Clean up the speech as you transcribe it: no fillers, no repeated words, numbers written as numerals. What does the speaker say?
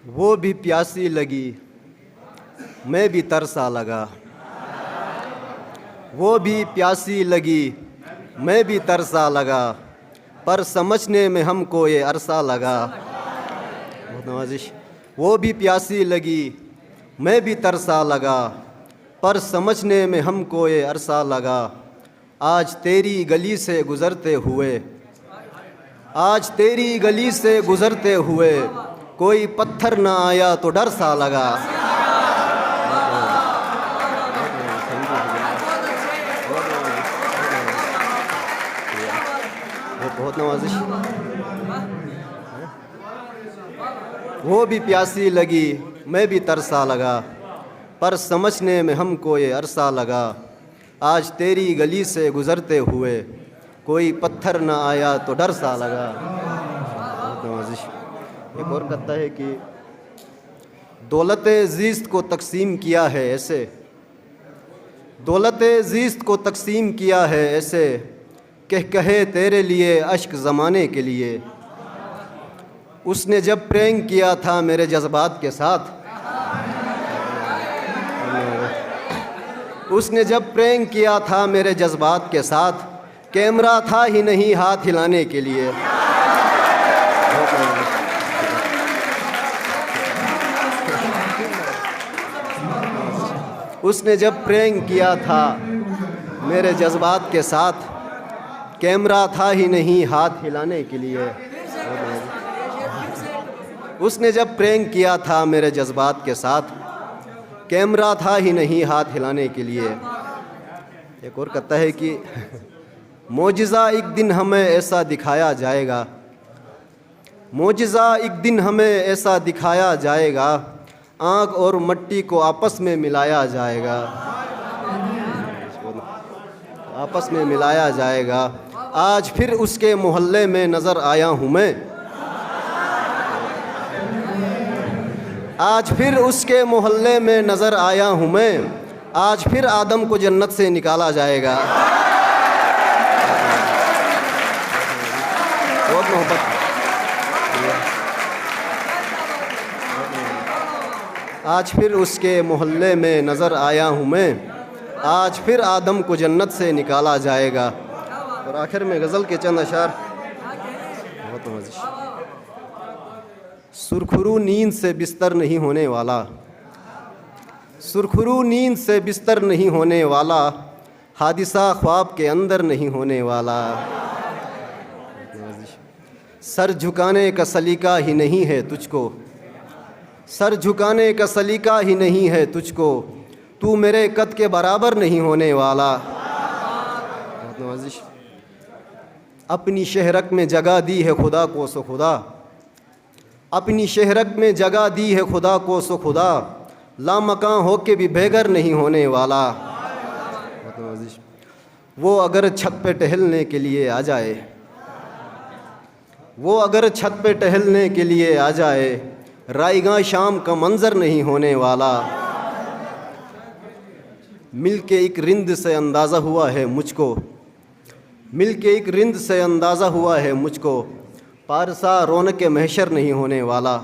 وہ بھی پیاسی لگی میں بھی ترسا لگا، وہ بھی پیاسی لگی میں بھی ترسا لگا، پر سمجھنے میں ہم کو یہ عرصہ لگا۔ بہت نوازش۔ وہ بھی پیاسی لگی میں بھی ترسا لگا، پر سمجھنے میں ہم کو یہ عرصہ لگا۔ آج تیری گلی سے گزرتے ہوئے، آج تیری گلی سے گزرتے ہوئے کوئی پتھر نہ آیا تو ڈر سا لگا۔ بہت نوازش۔ وہ بھی پیاسی لگی میں بھی ترسا لگا، پر سمجھنے میں ہم کو یہ عرصہ لگا۔ آج تیری گلی سے گزرتے ہوئے کوئی پتھر نہ آیا تو ڈر سا لگا۔ بہت نوازش۔ ایک اور کہتا ہے کہ دولت زیست کو تقسیم کیا ہے ایسے، دولت زیست کو تقسیم کیا ہے ایسے، کہے تیرے لیے اشک زمانے کے لیے۔ اس نے جب پرینگ کیا تھا میرے جذبات کے ساتھ، اس نے جب پرینگ کیا تھا میرے جذبات کے ساتھ، کیمرہ تھا ہی نہیں ہاتھ ہلانے کے لیے۔ اس نے جب پرینگ کیا تھا میرے جذبات کے ساتھ، کیمرہ تھا ہی نہیں ہاتھ ہلانے کے لیے۔ اس نے جب پرینگ کیا تھا میرے جذبات کے ساتھ، کیمرہ تھا ہی نہیں ہاتھ ہلانے کے لیے۔ ایک اور کہتا ہے کہ معجزہ ایک دن ہمیں ایسا دکھایا جائے گا، معجزہ ایک دن ہمیں ایسا دکھایا جائے گا، آگ اور مٹی کو آپس میں ملایا جائے گا، آپس میں ملایا جائے گا۔ آج پھر اس کے محلے میں نظر آیا ہوں میں، آج پھر اس کے محلے میں نظر آیا ہوں میں، آج پھر آدم کو جنت سے نکالا جائے گا۔ بہت محبت۔ آج پھر اس کے محلے میں نظر آیا ہوں میں، آج پھر آدم کو جنت سے نکالا جائے گا۔ اور آخر میں غزل کے چند اشعار۔ بہت نوازش۔ سرخرو نیند سے بستر نہیں ہونے والا، سرخرو نیند سے بستر نہیں ہونے والا، حادثہ خواب کے اندر نہیں ہونے والا۔ سر جھکانے کا سلیقہ ہی نہیں ہے تجھ کو، سر جھکانے کا سلیقہ ہی نہیں ہے تجھ کو، تو میرے قد کے برابر نہیں ہونے والا۔ بہت نوازش۔ اپنی شہرک میں جگہ دی ہے خدا کو سو خدا، اپنی شہرک میں جگہ دی ہے خدا کو سو خدا، لامکاں ہو کے بھی بے گھر نہیں ہونے والا۔ بہت نوازش۔ وہ اگر چھت پہ ٹہلنے کے لیے آ جائے، وہ اگر چھت پہ ٹہلنے کے لیے آ جائے، رائیگاں شام کا منظر نہیں ہونے والا۔ مل کے ایک رند سے اندازہ ہوا ہے مجھ کو، مل کے ایک رند سے اندازہ ہوا ہے مجھ کو، پارسا رونق محشر نہیں ہونے والا۔